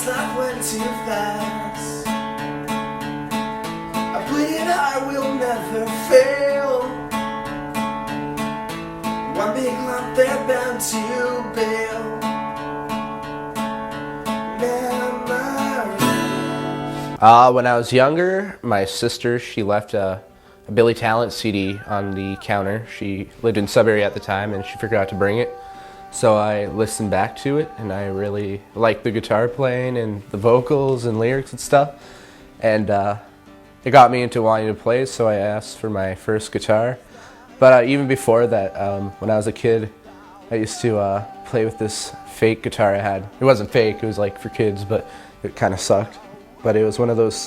this life went too fast. A bleeding heart will never fail. One big lump they're bound to bail. When I was younger, my sister, she left a Billy Talent CD on the counter. She lived in Sudbury at the time and she forgot to bring it. So I listened back to it and I really liked the guitar playing and the vocals and lyrics and stuff. And it got me into wanting to play, so I asked for my first guitar. But even before that, when I was a kid, I used to play with this fake guitar I had. It wasn't fake, it was like for kids, but it kind of sucked. But it was one of those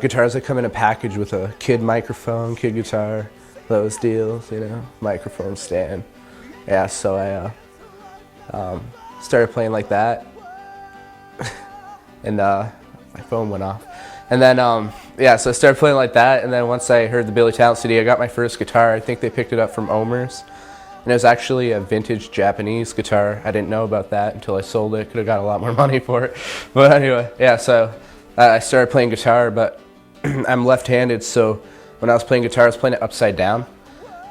guitars that come in a package with a kid microphone, kid guitar, those deals, you know, microphone stand. Yeah, so I started playing like that, and my phone went off. And then, yeah, so I started playing like that, and then once I heard the Billy Talent CD, I got my first guitar. I think they picked it up from Omer's, and it was actually a vintage Japanese guitar. I didn't know about that until I sold it. Could have got a lot more money for it. But anyway, yeah, so I started playing guitar, but I'm left-handed, so when I was playing guitar, I was playing it upside down.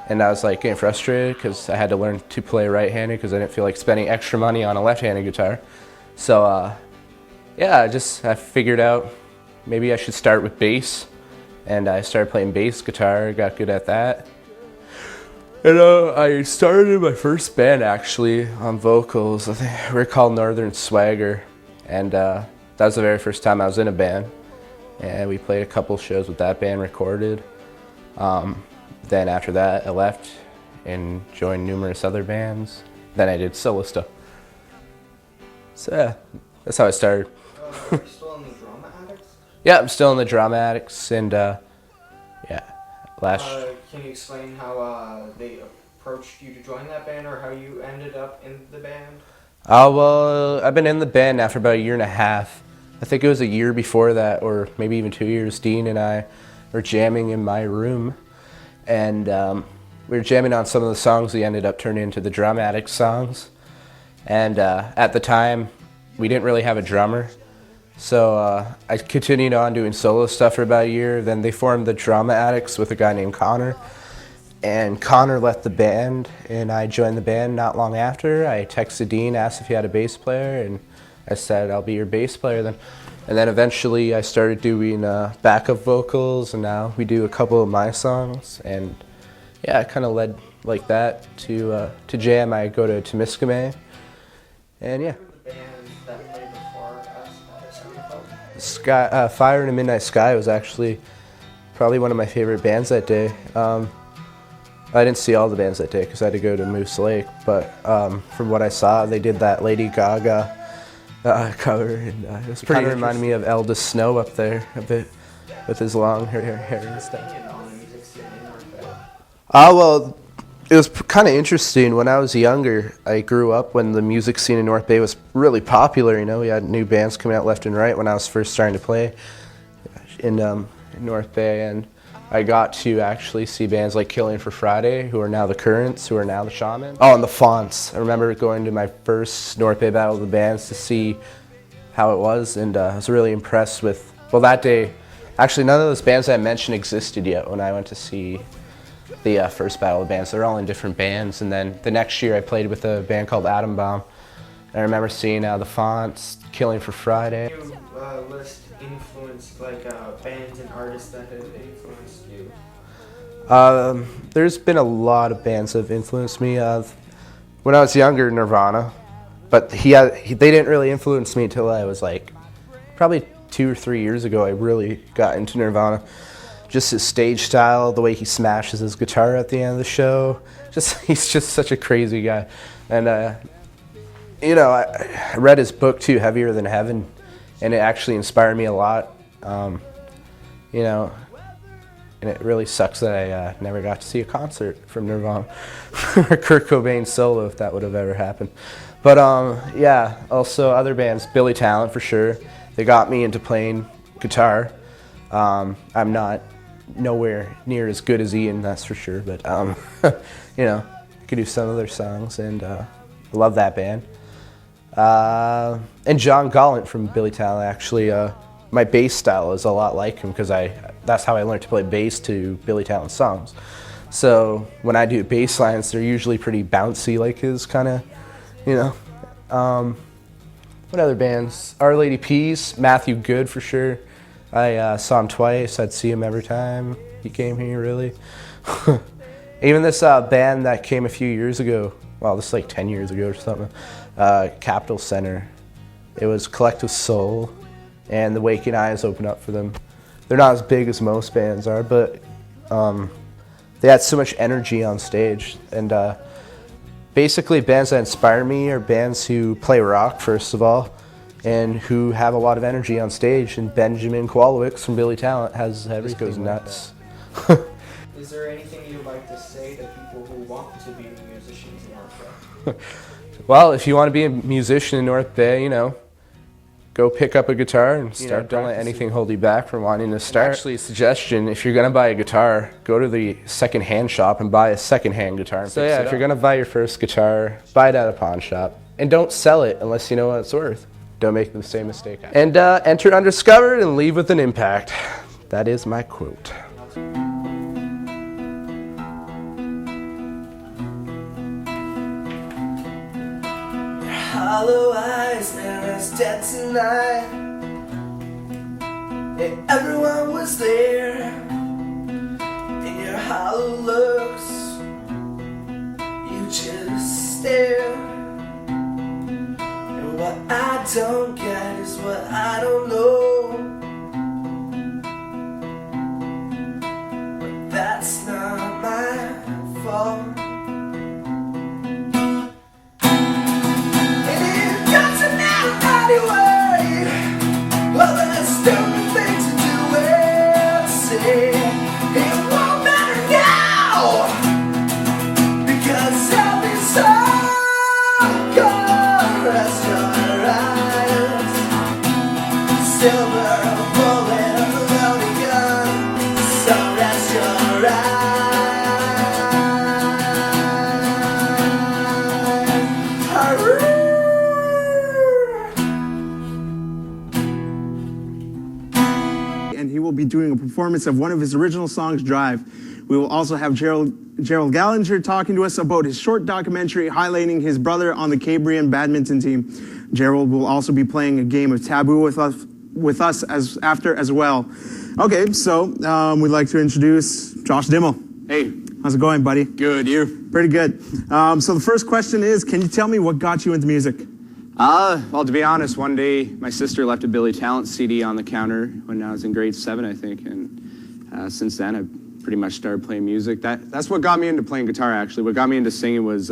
And I was like getting frustrated because I had to learn to play right-handed because I didn't feel like spending extra money on a left-handed guitar. So yeah, I figured out maybe I should start with bass, and I started playing bass guitar, got good at that. And I started my first band actually on vocals. I think we were called Northern Swagger, and that was the very first time I was in a band. And we played a couple shows with that band, recorded. Then after that, I left and joined numerous other bands. Then I did solo stuff. So yeah, that's how I started. Are you still in the Drama Addicts? Yeah, I'm still in the Drama Addicts, and yeah, Can you explain how they approached you to join that band, or how you ended up in the band? Well, I've been in the band now for about a year and a half. I think it was a year before that, or maybe even 2 years. Dean and I were jamming in my room, and we were jamming on some of the songs that ended up turning into the Drama Addicts songs. And at the time, we didn't really have a drummer, so I continued on doing solo stuff for about a year. Then they formed the Drama Addicts with a guy named Connor, and Connor left the band, and I joined the band not long after. I texted Dean, asked if he had a bass player, and I said, I'll be your bass player then. And then eventually I started doing backup vocals, and now we do a couple of my songs. And yeah, it kind of led like that to jam. I go to Temiskaming, and yeah. The band that played before us, Sky, Fire in a Midnight Sky was actually probably one of my favorite bands that day. I didn't see all the bands that day because I had to go to Moose Lake, but from what I saw, they did that Lady Gaga cover, and it was pretty. Kind of reminded me of Eldest Snow up there a bit with his long hair and stuff. Well, it was kind of interesting. When I was younger, I grew up when the music scene in North Bay was really popular. You know, we had new bands coming out left and right when I was first starting to play in North Bay, and I got to actually see bands like Killing for Friday, who are now the Currents, who are now the Shaman. Oh, and the Fonts. I remember going to my first North Bay Battle of the Bands to see how it was, and I was really impressed with, well, that day, actually none of those bands I mentioned existed yet when I went to see the first Battle of the Bands. They're all in different bands, and then the next year I played with a band called Atom Bomb. I remember seeing the Fonts, Killing for Friday. Can you list influence, like bands and artists that have influenced you? There's been a lot of bands that have influenced me. When I was younger, Nirvana, but they didn't really influence me until I was like probably 2 or 3 years ago. I really got into Nirvana. Just his stage style, the way he smashes his guitar at the end of the show. He's just such a crazy guy. And you know, I read his book too, Heavier Than Heaven, and it actually inspired me a lot. You know, and it really sucks that I never got to see a concert from Nirvana or Kurt Cobain solo, if that would have ever happened. But yeah, also other bands, Billy Talent for sure. They got me into playing guitar. I'm not nowhere near as good as Ian, that's for sure, but you know, I could do some of their songs, and I love that band. And John Gallant from Billy Talent, actually. My bass style is a lot like him because that's how I learned to play bass to Billy Talent songs. So when I do bass lines, they're usually pretty bouncy like his, kind of, you know. What other bands? Our Lady Peace, Matthew Good for sure. I saw him twice. I'd see him every time he came here, really. Even this band that came a few years ago, well, this is like 10 years ago or something, Capitol Center. It was Collective Soul, and The Waking Eyes opened up for them. They're not as big as most bands are, but they had so much energy on stage. And basically, bands that inspire me are bands who play rock, first of all, and who have a lot of energy on stage. And Benjamin Kowalewicz from Billy Talent has everything. Goes nuts. Is there anything you'd like to say to people who want to be musicians in North Bay? Well, if you want to be a musician in North Bay, you know, go pick up a guitar and start. Don't let anything hold you back from wanting to start. Actually, a suggestion, if you're going to buy a guitar, go to the second-hand shop and buy a second-hand guitar. So yeah, if you're going to buy your first guitar, buy it at a pawn shop. And don't sell it unless you know what it's worth. Don't make the same mistake. And enter undiscovered and leave with an impact. That is my quote. Hollow eyes, they're as dead tonight. Yeah, everyone was there. In your hollow looks, you just stare. And what I don't get is what I don't know. But that's not my fault. And he will be doing a performance of one of his original songs, Drive. We will also have Gerald Gallinger talking to us about his short documentary highlighting his brother on the Cambrian badminton team. Gerald will also be playing a game of Taboo with us after as well. Okay, so we'd like to introduce Josh Dimmel. Hey. How's it going, buddy? Good, you? Pretty good. So the first question is, can you tell me what got you into music? Well, to be honest, one day my sister left a Billy Talent CD on the counter when I was in grade 7, I think, and since then I pretty much started playing music. That's what got me into playing guitar, actually. What got me into singing was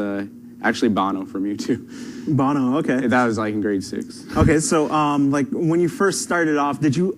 actually Bono from U2. Bono, okay. That was like in grade 6. Okay, so like when you first started off, did you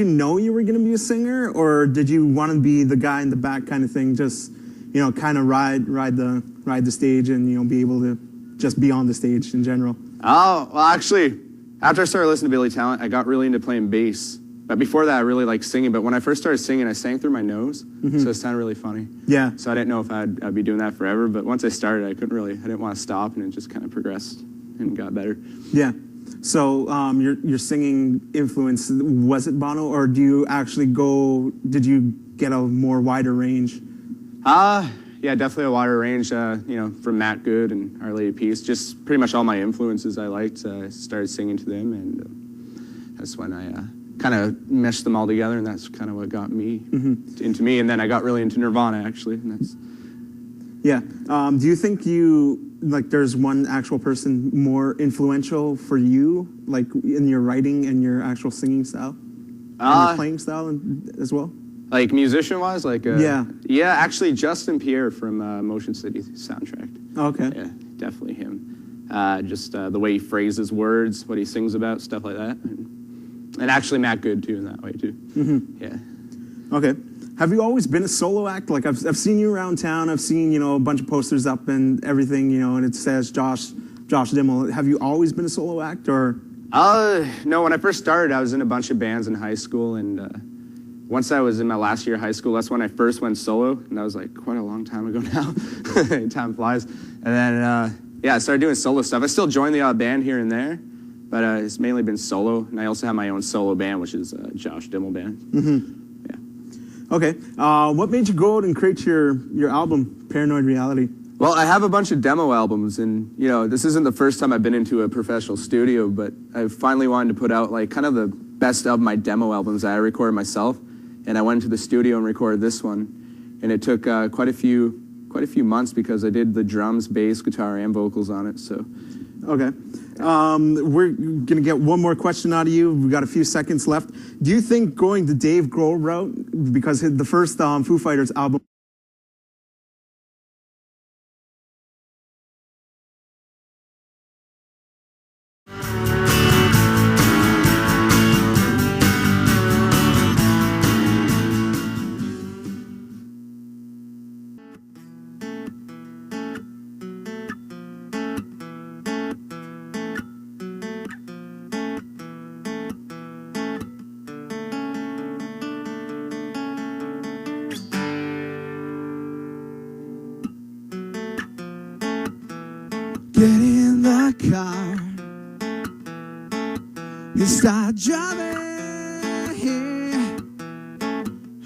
know you were gonna be a singer, or did you want to be the guy in the back kind of thing, just, you know, kind of ride the stage and, you know, be able to just be on the stage in general? Oh, well, actually, after I started listening to Billy Talent, I got really into playing bass. But before that, I really liked singing. But when I first started singing, I sang through my nose, so it sounded really funny. Yeah. So I didn't know if I'd be doing that forever. But once I started, I didn't want to stop, and it just kind of progressed and got better. Yeah. So your singing influence, was it Bono, or did you get a more wider range? Yeah, definitely a wider range, you know, from Matt Good and Our Lady Peace. Just pretty much all my influences I liked. I started singing to them, and that's when I kind of meshed them all together, and that's kind of what got me into me. And then I got really into Nirvana, actually. And that's... Yeah. Do you think there's one actual person more influential for you, like in your writing and your actual singing style? And your playing style as well? Like musician-wise? Yeah. Yeah, actually Justin Pierre from Motion City soundtrack. Okay. Yeah, definitely him. Just the way he phrases words, what he sings about, stuff like that. And actually Matt Good, too, in that way, too. Yeah. Okay. Have you always been a solo act? Like, I've seen you around town. I've seen, you know, a bunch of posters up and everything, you know, and it says Josh Dimmel. Have you always been a solo act, or? No, when I first started, I was in a bunch of bands in high school, and once I was in my last year of high school, that's when I first went solo, and that was like quite a long time ago now. Time flies. And then yeah, I started doing solo stuff. I still join the odd band here and there, but it's mainly been solo. And I also have my own solo band, which is Josh Dimmel Band. Yeah. Okay. What made you go out and create your album, Paranoid Reality? Well, I have a bunch of demo albums, and this isn't the first time I've been into a professional studio, but I finally wanted to put out like kind of the best of my demo albums that I recorded myself. And I went to the studio and recorded this one, and it took quite a few months because I did the drums, bass, guitar, and vocals on it. So, okay, we're gonna get one more question out of you. We've got a few seconds left. Do you think going the Dave Grohl route, because the first Foo Fighters album? Get in the car, you start driving.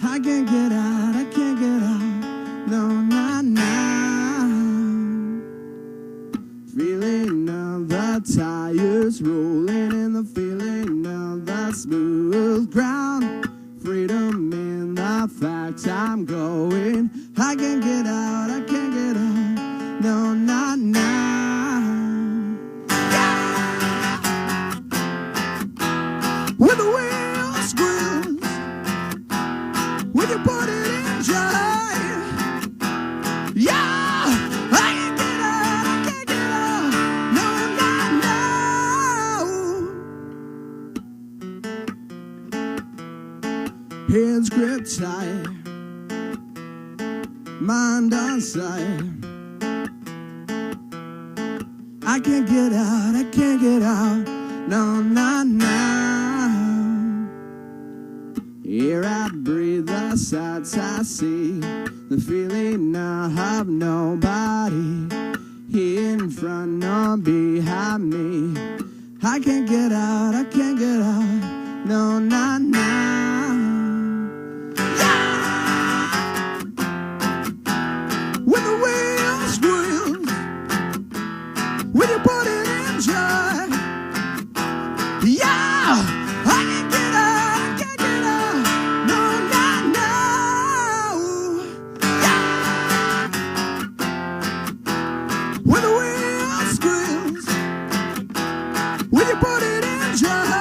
I can't get out, I can't get out, no, not now. Feeling of the tires rolling and the feeling of the smooth ground. Freedom in the fact I'm going. I can't get out, I can't get out, no, not now. When the wheel squeals, when you put it in drive, yeah, I can't get out, I can't get out, no, not now. Hands grip tight, mind on sight. I can't get out, I can't get out, no, not now. Here I breathe the sights I see, the feeling I have nobody in front or behind me. I can't get out, I can't get out, no, not now. Yeah! When the wheel squeals, when you put it in drive, yeah, I can't get out, I can't get out, no, not now, yeah. When the wheel squeals, when you put it in drive,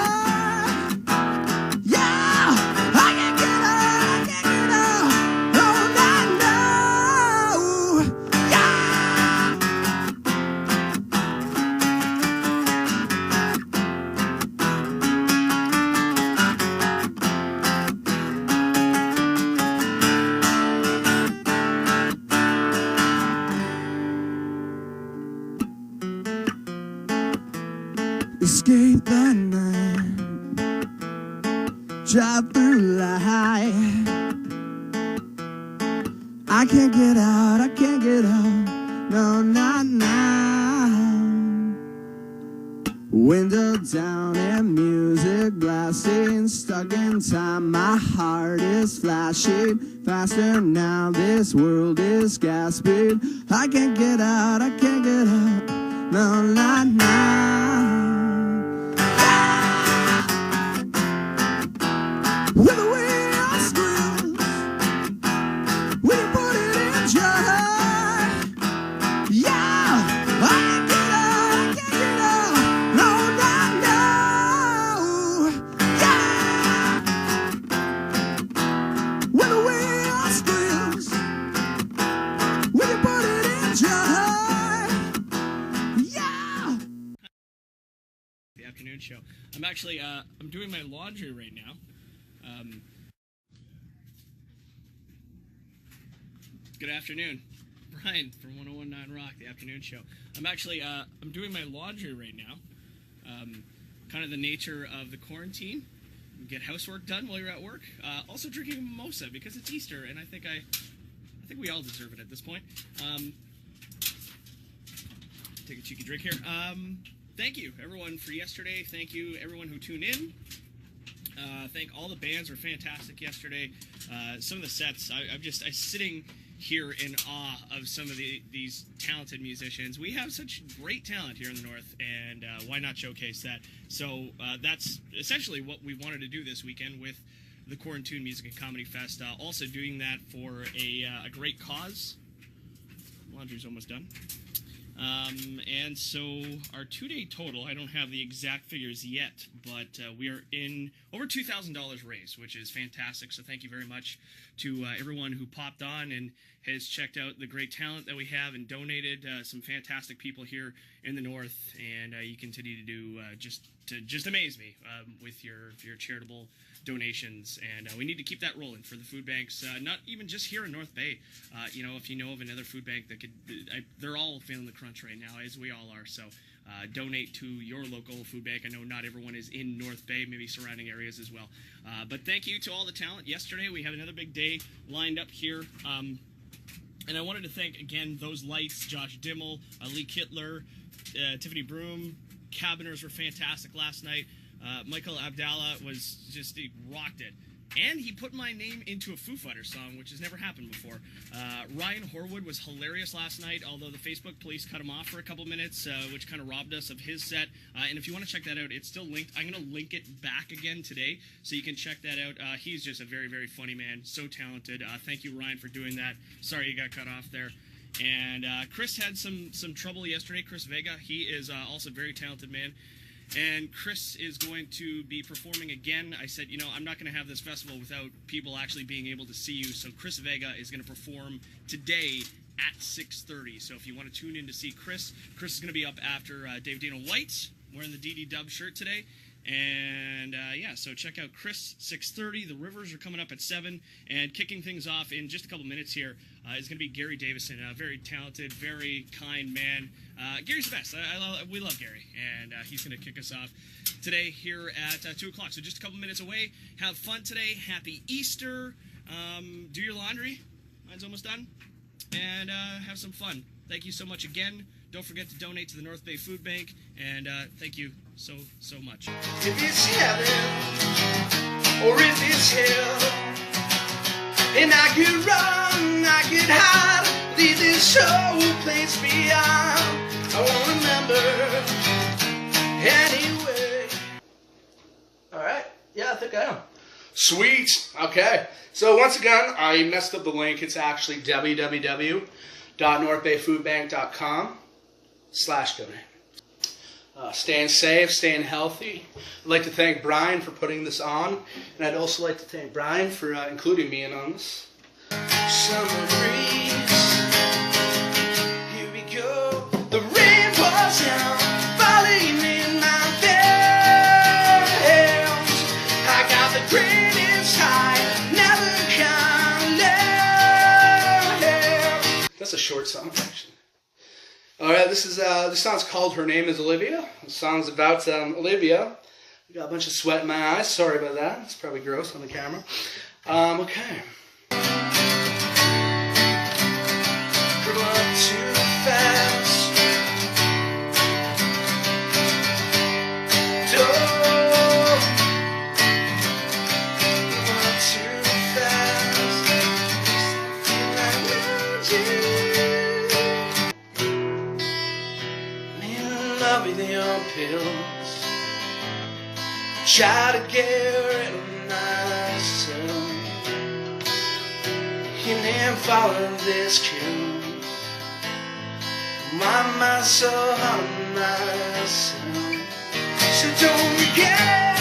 yeah, I can't get out, I can't get out, no, not now, yeah. Escape the night, drive through life. I can't get out, I can't get out, no, not now. Window down and music blasting, stuck in time, my heart is flashing faster now, this world is gasping. I can't get out, I can't get out, no, not now. When the wheel squeals, when you put it in drive, yeah, I can't get out, I can't get out, no, not now, yeah. When the wheel squeals, when you put it in drive, yeah. The afternoon show. I'm actually I'm doing my laundry right now. Good afternoon, Brian from 101.9 Rock, the afternoon show. I'm actually I'm doing my laundry right now. Kind of the nature of the quarantine. Get housework done while you're at work. Also drinking a mimosa because it's Easter, and I think we all deserve it at this point. take a cheeky drink here. Thank you, everyone, for yesterday. Thank you, everyone who tuned in. Thank all the bands were fantastic yesterday. Some of the sets, I'm sitting here in awe of some of these talented musicians. We have such great talent here in the North, and why not showcase that? So that's essentially what we wanted to do this weekend with the Quarantune Music and Comedy Fest. Also doing that for a great cause. Laundry's almost done. And so our 2-day total, I don't have the exact figures yet, but we are in over $2,000 raised, which is fantastic. So thank you very much to everyone who popped on and has checked out the great talent that we have and donated. Some fantastic people here in the North, and you continue to do just amaze me with your charitable donations, and we need to keep that rolling for the food banks, not even just here in North Bay. You know, if you know of another food bank that could, they're all feeling the crunch right now, as we all are, so donate to your local food bank. I know not everyone is in North Bay, maybe surrounding areas as well, but thank you to all the talent. Yesterday we had another big day lined up here, and I wanted to thank again those lights, Josh Dimmel, Lee Kittler, Tiffany Broom. Cabiners were fantastic last night. Michael Abdallah he rocked it. And he put my name into a Foo Fighters song, which has never happened before. Ryan Horwood was hilarious last night, although the Facebook police cut him off for a couple minutes, which kind of robbed us of his set. And if you want to check that out, it's still linked. I'm going to link it back again today, so you can check that out. He's just a very, very funny man, so talented. Thank you, Ryan, for doing that. Sorry you got cut off there. And Chris had some trouble yesterday. Chris Vega, he is also a very talented man. And Chris is going to be performing again. I said, you know, I'm not going to have this festival without people actually being able to see you. So Chris Vega is going to perform today at 6:30. So if you want to tune in to see Chris is going to be up after Dave Dana White, wearing the DD Dub shirt today. And yeah, so check out Chris, 6:30. The Rivers are coming up at 7. And kicking things off in just a couple minutes here is going to be Gary Davison, a very talented, very kind man. Gary's the best. We love Gary. And he's going to kick us off today here at 2 o'clock. So just a couple minutes away. Have fun today. Happy Easter. Do your laundry. Mine's almost done. And have some fun. Thank you so much again. Don't forget to donate to the North Bay Food Bank. And thank you so much. If it's heaven or if it's hell, and I could run, I could hide, leave this whole place beyond, I won't remember anyway. Alright, yeah, I think I am. Sweet, okay. So once again, I messed up the link. It's actually www.northbayfoodbank.com/donate. Staying safe, staying healthy. I'd like to thank Brian for putting this on, and I'd also like to thank Brian for including me in on this. Summer breeze, here we go. The rain pours down, falling in my veins. I got the greatest high, never can let. That's a short song, actually. Alright, this song's called Her Name is Olivia. The song's about Olivia. I got a bunch of sweat in my eyes. Sorry about that. It's probably gross on the camera. Okay. Grew up too fast. Grew up too fast. I'm in love with your pills. Try to get rid of myself. You never follow this cue. My mind so hard on myself. So don't forget.